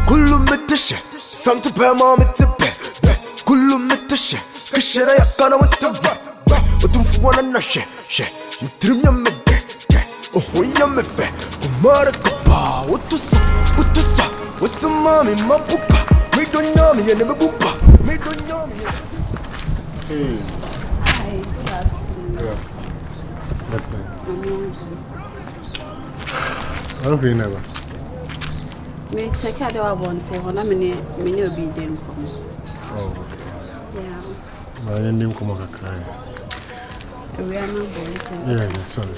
kullu mitashe santu pe ma mitipe kullu mitashe kishera yakana watabe utumfu wana na she mtrimya mede ohoya mefe kumara kapa utusa wasamami mapupa midonyami yene mebumpa midonyami Hi, good afternoon. That's fine. I'm I don't really never. Me check out our one say when I'm in obi dem come. Oh, okay. Yeah. My name come on cry. We are not boys. Yeah, sorry.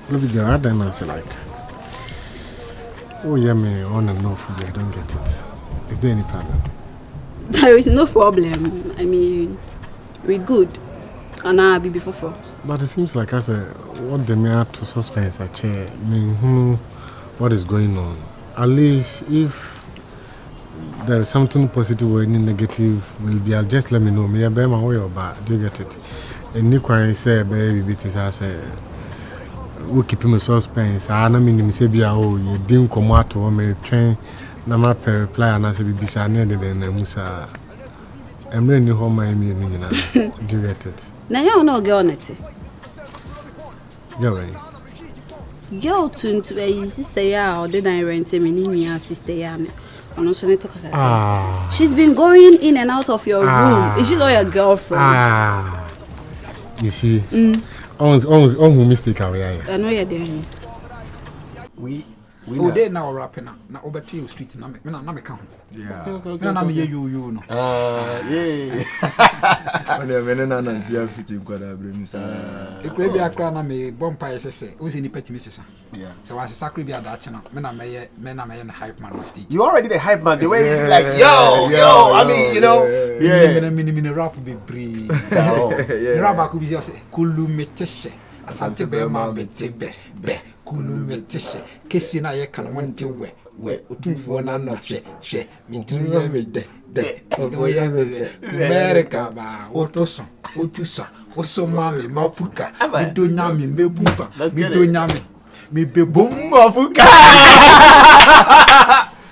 Maybe the other answer like, oh yeah, me on and off. I don't get it. Is there any problem? There is no problem. I mean, we good. And I'll be before. But it seems like I said, what the mayor to suspense a chair. I mean, what is going on? At least if there is something positive or any negative, will be. Just let me know. Me, I bear my way or bad. Do you get it? And Nico say, baby, it is as we keep him a suspense. I don't mean, say, oh, you didn't come out to me train. Nama per reply and I say, be near the Musa. I'm really home, my immune. Do you get it? Now you know girl net. Go Girl to a sister ya or did I rent him in sister ya? She's been going in and out of your room. Is she not your girlfriend? You see, almost mistake away. I know you're doing. We dey now rapping na over to street na me come. Yeah. Na me you no. Yeah. When me na nantia fiti kwada brem sa. E kwa bia kra na me bompa yesese. O si ni peti me sesa. Yeah. So was sacred bia da che no. Me na me na hype man on stage. You already the hype man. The way you like yo. I mean, you know. Yeah. Me rap be bree. Yeah. Rap could be say kulu meteshe. Asante be ma betebe. Kulu metishe kesi na ye kan wonte we otumfo na no hwe mitrimya me de oboya me America ba otusa osoma me mapuka midonya me mebumpa midonya me bebum mapuka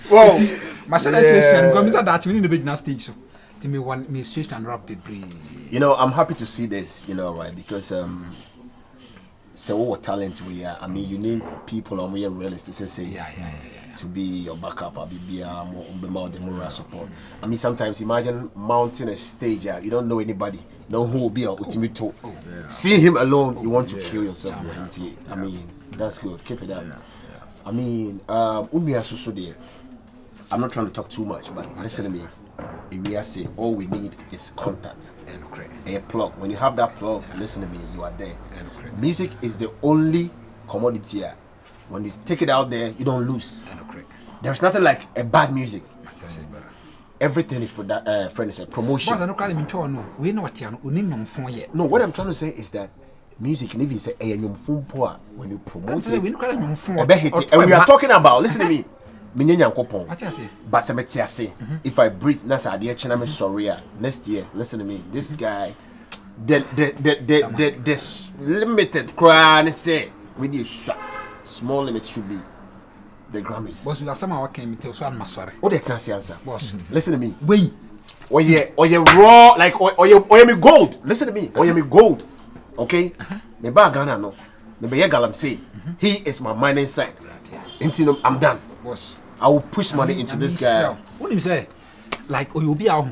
wow masala station go miza that me be na stage so ti me one me station rap the bree. You know, I'm happy to see this, you know, right, because so what talent we are. I mean, you need people on we are realistic to say to be your backup or be more the moral support. I mean, sometimes imagine mounting a stage, you don't know anybody, know who will be your ultimate toe. See him alone, you want to kill yourself. I mean, that's good. Keep it up. I mean, I'm not trying to talk too much, but listen to me. If we are saying all we need is contact and a plug. When you have that plug, listen to me, you are there. Music is the only commodity here. When you take it out there, you don't lose. There's nothing like a bad music. Everything is promotion. No, what I'm trying to say is that music, when you promote it, and we are talking about, listen to me. But if I breathe, that's idea. I'm sorry. Next year, listen to me. This guy, the limited cry say with you small limit should be the Grammys. Boss, you are somehow came to so I'm sorry. What the answer? Boss, listen to me. Wait. Or you raw like or you me gold. Listen to me. Or you me gold. Okay? Me ba Ghana no. Me be galam say he is my mining side. Until I'm done. Boss. I will push money into this guy. What do you say? Like, or you'll be out.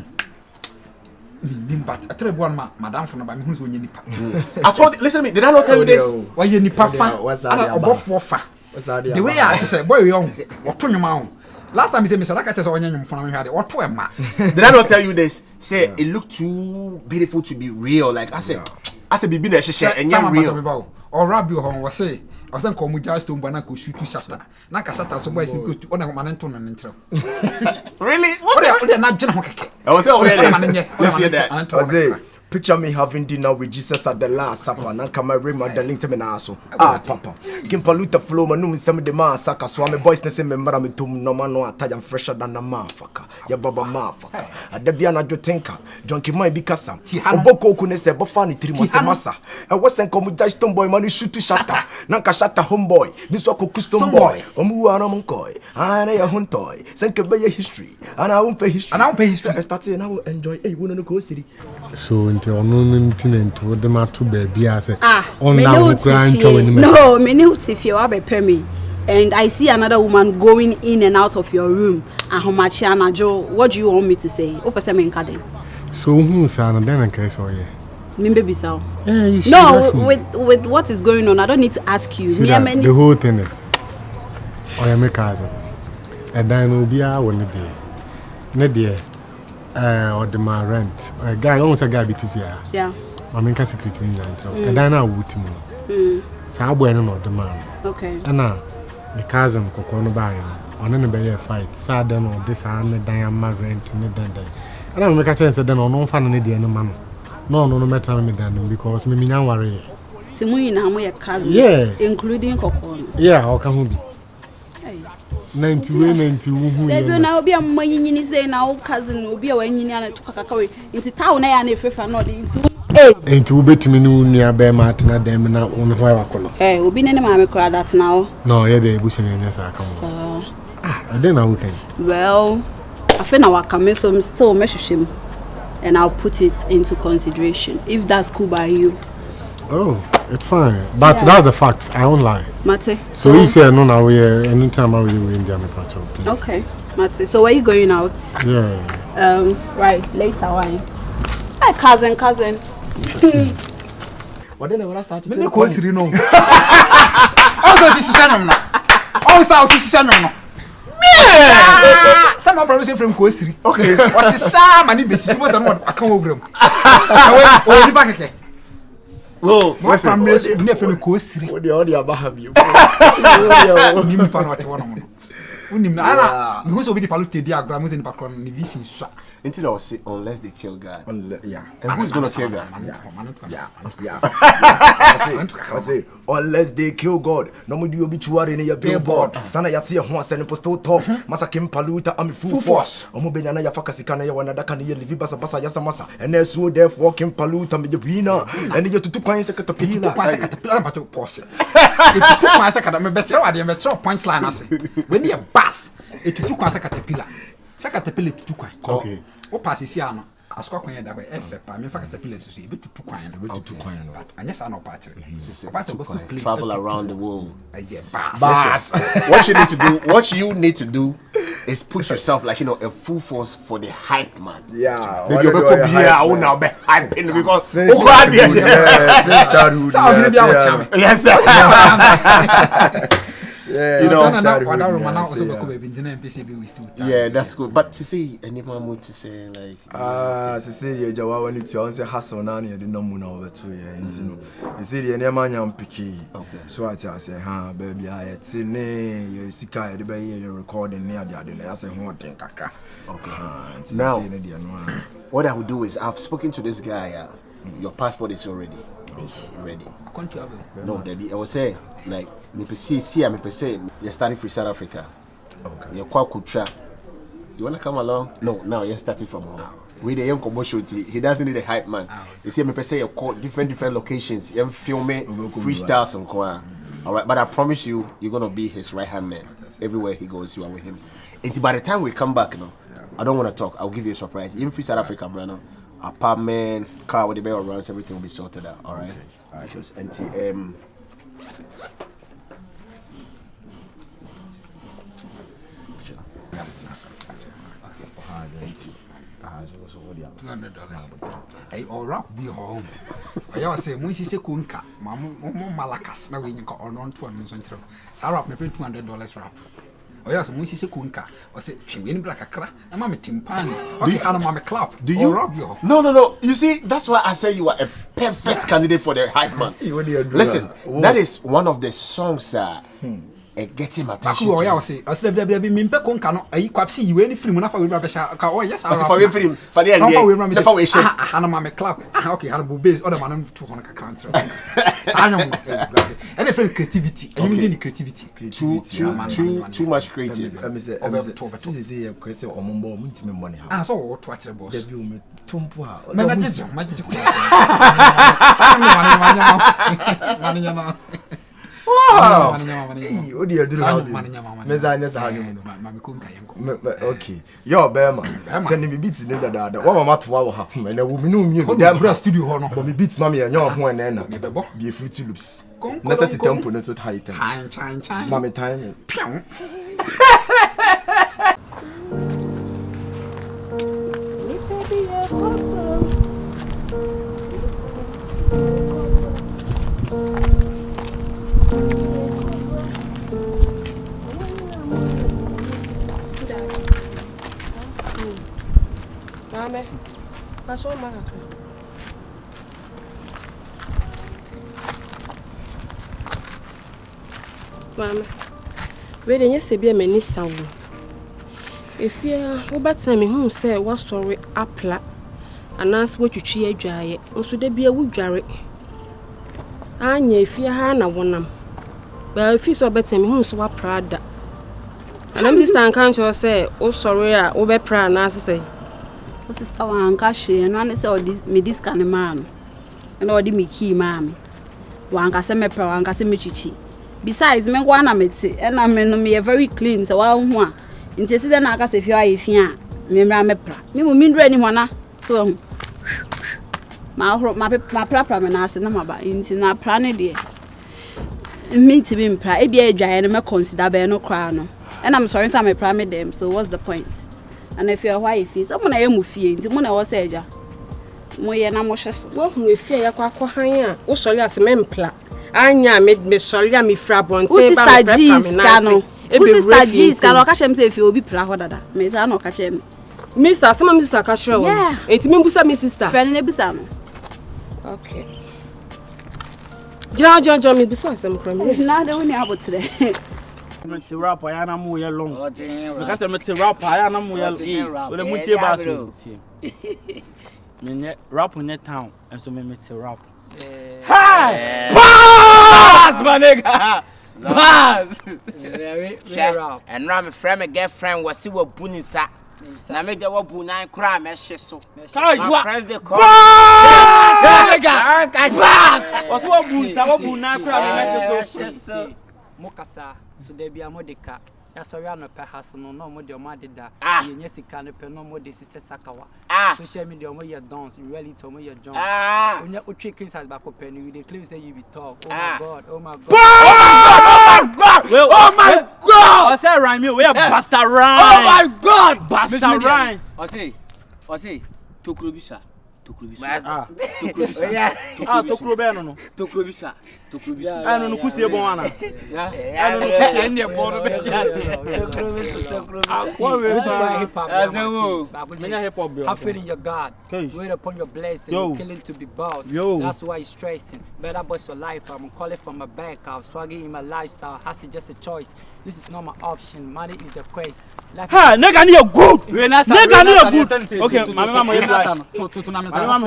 But I tell you one, madam from about me who's on your nipa. I told, listen to me, did I not tell you this? Why you nipa fan? What's that? Above 4 fa. The way I just said, boy, young, what to your mouth? Last time he said, Mr. Lakatas on your phone, had it, what to a man. Did I not tell you this? Say, it looked too beautiful to be real. Like I said, be there, share and young real. Or Rabbi Hon was say. I was saying, come with just to Banako shoot to Sata. Naka Sata, so boys go to honor Mananton and intro. Really? What are not general? I was already. Let's hear that. Picture me having dinner with Jesus at the Last Supper. And come my ring the link to me now. So papa. Kim paluta flow manum some the massacre. So I'm a boys name member me to no man no attire fresher than a motherfucker. Ya baba motherfucker. A debiana jo tinker. Junkie might be cassa. Oboko kunese bofani trimasa massa. I wasn't come with stone boy money shoot to shatter. Nanka shatter homeboy. This was custom boy. Omu anamonkoi. I a huntoy. Senke be history. And I won't pay history. And I won't pay history. I started and I will enjoy a woman go city. So until no to the matter baby as on now no me if you have a permit and I see another woman going in and out of your room and how much Joe, what do you want me to say? So who's then I guess oh yeah. Yeah, you should no, with what is going on, I don't need to ask you. The whole thing is I am a cousin. And then will be our one day. Nadia or the my rent. A guy almost a guy bit here. Yeah. I mean security in and then I would to me. So I no the man. Okay. And now the cousin cocono buy on any bay fight. Sad then or this and then my rent and then. And I make a chance that then on no fan any no man. No matter me then because me now worry. Timu na mo your cousin. Yeah. Including cocono. Yeah, how can be? 90 women to who they now be a money say now cousin will be a when you to kakakawe into town na e fefa no into into betimi no nua be matina dem na won ho akono obi ne ma me kra that now no yeah dey bush nya sa aka mo I then now we can well I feel now waka so I'm still meshishim and I'll put it into consideration if that's cool by you. Oh, it's fine. But that's the facts. I won't lie. Mate. So if you say no now we anytime I will in India me patch up, please. Okay. Mate. So where you going out? Yeah. Right, later why? Hey cousin. What then when I started to go siri no. Also sishanam no. Also sishanam no. Some of promise from Kosiri. Okay. What is Sam and this was not I come over him. Oh, the back. Oh, my family is never Kosiri. What the audio about you? You pan what one. Unimana, who's will be the paluta diagrams in the background in the vision. Until I was say unless they kill God. Yeah. And who's gonna kill God? Yeah. I say unless they kill God. No more do obituary in your billboard. Sana yati ho asene posto tough. Masa kim paluta am full force. Omo benyana ya fakasika na ya wanada kan ye livi basa yasa masa. And so therefore kim paluta me jebina. And you tutu kwan se katapila. Kwan se katapila na pato pose. Tutu kwan se katapila me betro ade me betro punchline ase. When you bass, tutu kwan se katapila. Se katapila tutu kwan. Okay. O pasisi ano asko kwan da be efe pa me fa caterpillar so e be tutu kwan but anyesa na opachire travel around the world. Yeah, bass. What you need to do is put yourself like a full force for the hype man. Yeah. You be here I will now be hyping because since childhood. Yes sir. Yeah, you know, yeah, that's good. But to see any more to say like Cecilia Jawa when it's your answer hustle now you didn't know over 2 years. You see the name picky. Okay. So I say, baby, I see you see the bay you're recording near the other. I say what thing kaka. Okay. Now what I would do is I've spoken to this guy, your passport is already ready. No, Debbie, I was saying like me see you're starting from South Africa. Okay. You're quite kutra. You wanna come along? No, now you're starting from home. With the young commercial he doesn't need a hype man. You see me say you call different locations, you're filming freestyles and choir. Alright, but I promise you're gonna be his right hand man. Everywhere he goes, you are with him. And by the time we come back, I don't wanna talk, I'll give you a surprise. Even free South Africa, brother. Apartment, car with the bell runs, everything will be sorted out. Alright. Alright, just NTM. $200. Hey, or rap be home. I say, when she say kunka, malakas, now we on 1 central. So I rap me $200 rap. Oh yes, when she say kunka, or say chewing black a crack, and mamma timpani. Okay, and mamma clap. Do you rap you? No. You see, that's why I say you are a perfect candidate for the hype man. Listen, that is one of the songs get him attention. Baku oya say, I said there be mimpe konka no ayi kwapsi yi we ni film na fa we bra ka oh yes I for we film for the end the fa we share ana ma me clap okay ana bu base other man 200 ka count sanyo and the creativity and you need creativity too much creativity I say this is a question omombo muntime money ha so what to actually boss there be o tumpo ha magic manya wow what do you do okay yo bema send me beat ni dada wa mama to wa ha na wo mi no mi bra studio ho no bo mi beat mama ya nyo ho na me bebo be fruity loops na set tempo na to high tempo chan mama time pian I saw my Mama, we didn't say be a many sound. If you are about me who say what story apla and ask what you cheer dry, also there be a wood jarry. Anya, if you are na one. Well, if you saw better me who so proud that. And I'm just unconscious say, oh, sorry, over proud, and I say. Sister wanka hwe no ane se me this kind man na odi me key mami wanka se me pra wanka se me chichi besides me kwa na meti na me no me very clean so wa hu a nti se na aka se fi ayi fi a me mra me pra me mu mi ndra ni hona so ma pra me na ase na maba nti na pra ne de me ti bi mpra e bia adwaye no me consider be no kra no and I'm sorry so me pra me them so what's the point. And if you're why if someone I am with you, Timona was Eja. Moya Namoshes, what we fear Quahania, oh, sorry, as a mempla. Anya made me sorry, me frabon, Sister G's cano. Sister G's cano catch him say if you'll be proud. Miss Anno catch him. Mr. Some Mr. Cashrow. Yeah, it's me, Busa, sister. Friend Nebusano. Okay. John, me besides some criminal. Now the winning about today. Mete rap I na mu ye long because mete rap I na mu ye we le mutie ba so me rap on town and so me mete rap hey pass my nigga pass rap and now my friend my girlfriend was see what bunisa na me de wo bu nan kra me hye so my friends they call pass was what bu nan kra me hye so mokasa so there be a modeka ya sorry no pe haso no no mo de o ma deda ye nya sika no pe no mo de sister sakawa social media mo ye dance reality mo ye john onya otwe kinsas ba ko pe no you dey claim say you be talk oh my god oh my god I say rhyme we are Buster Rhymes oh my god Buster Rhymes I say tokrobisa tokrobe no tokrobisa ano no kusie bon ana ano no ene bon be hip hop have faith in your God, wait upon your blessing, killing to be boss. That's why you're stressing. Better boss your life. I'm calling from my back. I'm swagging in my lifestyle. Has it just a choice? This is not my option. Money is the quest. Ha, nigga need a good. Nigga need a good. Okay, my mama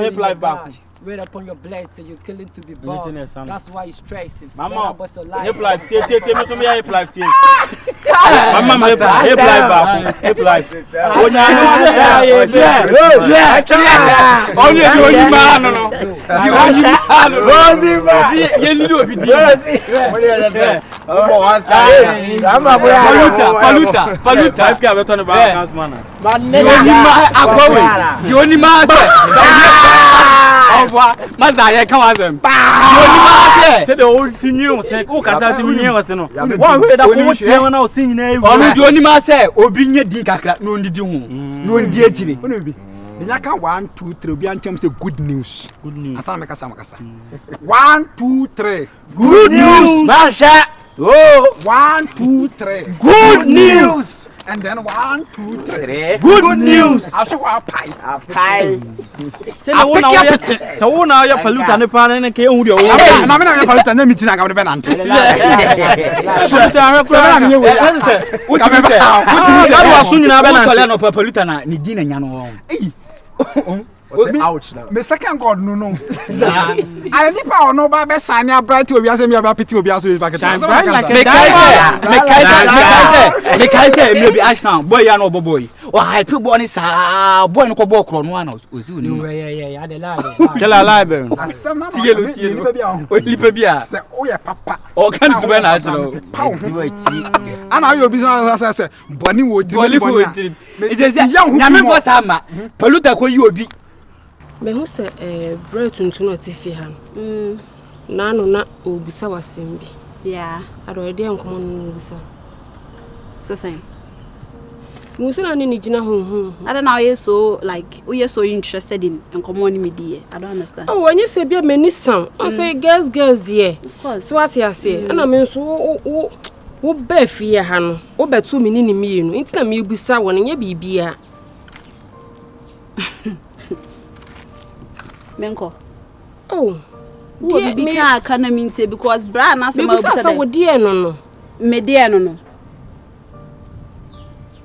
hip life back. Wait upon your blessing, you're killing to be boss. That's why you're stressing. Mama, hip life, hip life, Mama, hip life back. Hip life. Oh, yeah. Only the only man, no. The only man, Rosie, you need to be there. Paluta. I've got better about man. The only man. Mazaya kawazem. Say the old thing you say, oh, Casati was no. One way that what you now singing name. The only man say, Obinya Dinka, no, did you? No, dear Chile. The Naka 1, 2, 3, be on terms of good news. Good news. Asamakasa. 1, 2, 3. Good news. Masha. Oh, 1, 2, 3. Good news. and then 1, 2, 3. Good news. I show a pie. Say no one now. So one now your paluta ne pa na ke hu de o. Na me na me paluta na meeting aga me benante. Paluta na ni di na nya no. Ouch now. Me second god no. I nipa ono ba be shine bright obi asem ya ba pity obi aso be packet. Me kai say me be Ashton boy ya no boy. O hype boy ni sa boy no ko ball kro no ana ozi oni. Yeah, the lie. Kela live. Asem na tielo. O lipa bia. Se o ye papa. O kan tu be na Ashton. Ana yo business say boni wo diri boni. It is ya me for sama. Paluta ko yi obi. Me hu se bread tuntu no tifi ha. Na no na obisa wasem bi. Yeah. Ado de enkomo no obisa. Sesen. Musa na ni gina hu. I don't know you so like we are so interested in enkomo ni me die. I don't understand. Oh, when you say be many sound. I say girls there. Of course. So what you say? And I mean so wo be fie ha no. Wo betu me ni mi enu. Nti na me obisa won nya bibia. Menko. Oh. Dear, me can't mean because Brian as a so dear no. Me dear no.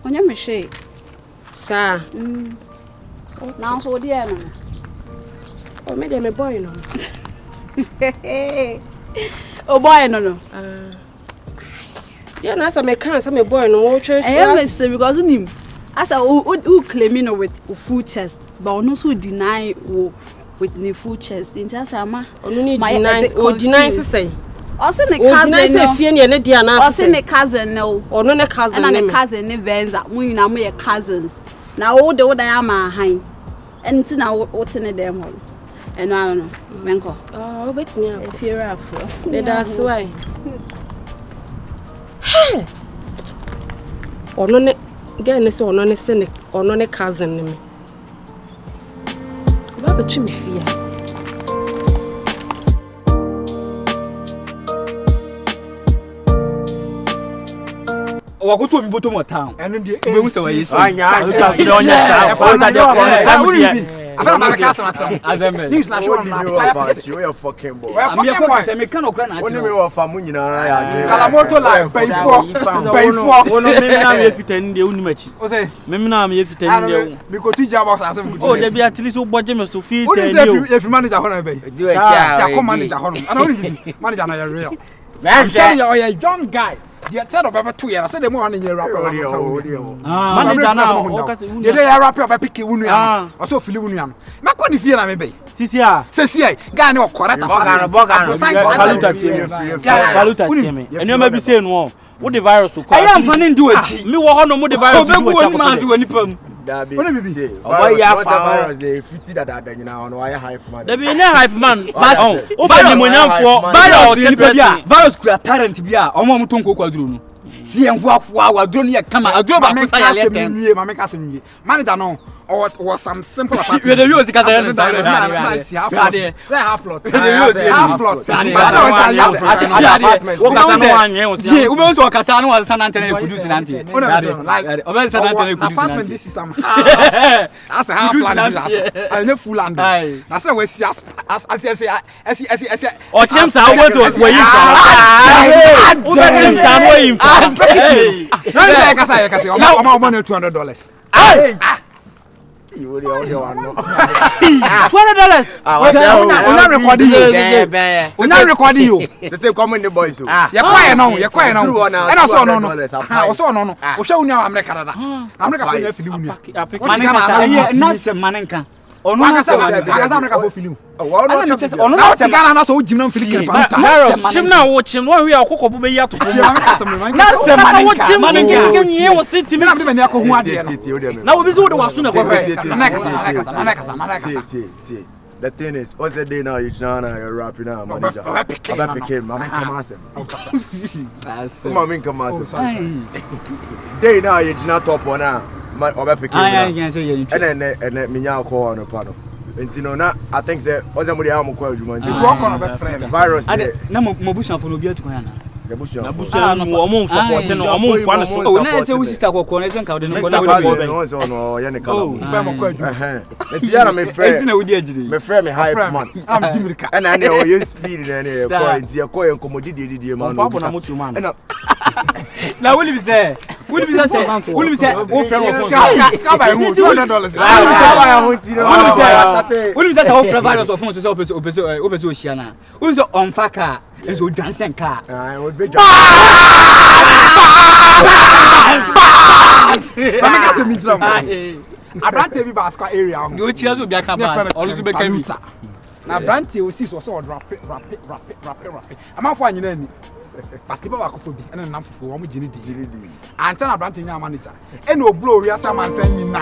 On your machine. Sir. Now so dear no. Oh, me dem boy no. Oh boy no. Yeah, na some can some boy no wo church. I am because him. As who claiming with full chest, but no so deny with the full chest. In just ama. Deny say. Also the cousin no. Fie ne dia na say. Also the cousin no. Ono ne cousin. And the cousin ne venza. We na me cousins. Na all the other am han. And na what in them all. And I don't know. Menko. Oh, wait me. If you're afro. That's why. Hey. Ono ne girl ne say ono ne se ne ono ne cousin ne me. Ba be chimi fia. Wakuto mi boto mo town. Enu die. Me hu se wa yesi. Anya. After my castle at Azembe. News na show na. You are fucking boy. I'm here for me kan okra na Only me wa fa mu nyina ya. Kalamoto line payfo. Wono me na me fitani de unimachi. O say me na me fitani de. Me ko tu jab box asem. Oh, dey be at least o boje me so fit tell you. If manager hono be. Do a cha. Ya come manager hono. Ana only manager na real. I'm telling you, you're a young guy. You're tired of about 2 years. I said the more on your rapper. Manager now. You dey rap up pick unu ya. O so fili unu ya. Ma ko ni fie na me be. Sisi a. Sisi ai. Guy na correct. Paluta tieme. Eni ma bi say no. Wo the virus ko. I am fanning do it. Me wo hono mo the virus. Obegu ma fi wani pam. Dabi. Omo ya fa virus dey fiti that nyina on why hype man. Dabi ina hype man. But o fa ni monyamfo virus ni bia. Virus kura parent bia. Omo mo tonko kwaduru no. Si enho afwa waduro ne kama aduro ba ko sa ya leten. Mama ka sem wie. Manager no or some simple apartment. We dey use the casa half plot. Half plot. We so casa no was San Antonio produce nanti. Like Oben San Antonio produce nanti. Apartment this is some. That's a half land. I no full land. Na say we see as o chim sa wo to we yin fa. O be chim sa wo yin fa. No casa. Omo no $200. Hey. You would only want no. $200. Una recording you. Una recording you. Say come in the boys. You quiet now. And also no. Also no. O show unia America da. America for you feel unia. Manenka. Na se manenka. Ono na se America for feel. Ono na se Ghana na so jimna feel kepanta. Chimna wo chim wo wi akokko be ya to fo. Na se manenka. Nye wo senti me na me na ko hu ade no. Na wo bi so de waso na ko fe. The thing is, what's the day now? You're rapping now, manager. I'm picking. Come on. Day now, you're not top one now. I'm picking. And then me call on a panel. And you know, now I think that what's somebody I'm called you, man. You talk on a friend. Virus. Na mo busan fo no bi atu kan na. the bush. Na bush no mo support no omo mfa no so. Oh na say wo sister kokko na say nka de no no no ye ne kala. Ba mo kwadu. Enti ya na me frɛ. Enti na wo di agiri. Me frɛ me hype man. Am dimirika. Na na o ye speed na na ye ko enti ye ko ye komodi de man. Papa na mutu man. Na will be say wo frɛ wo phone. Ska buy who $200. Ska buy who ti no. Wo be say wo frɛ various of phone so say opese o hia na. Wo say on fa car enso dwansen car. Ah, wo be Mama ka se mi drum. Abrante bi ba square area ho. Yo chia so bi aka ba. Olu to be ka mi. Na Abrante o si so rap. Amafo anyina ani. Patiba ba kofo bi ena nam fofo wo mo gini di. Anta na Abrante nya manager. Ena oblo wi asa mansan nyina.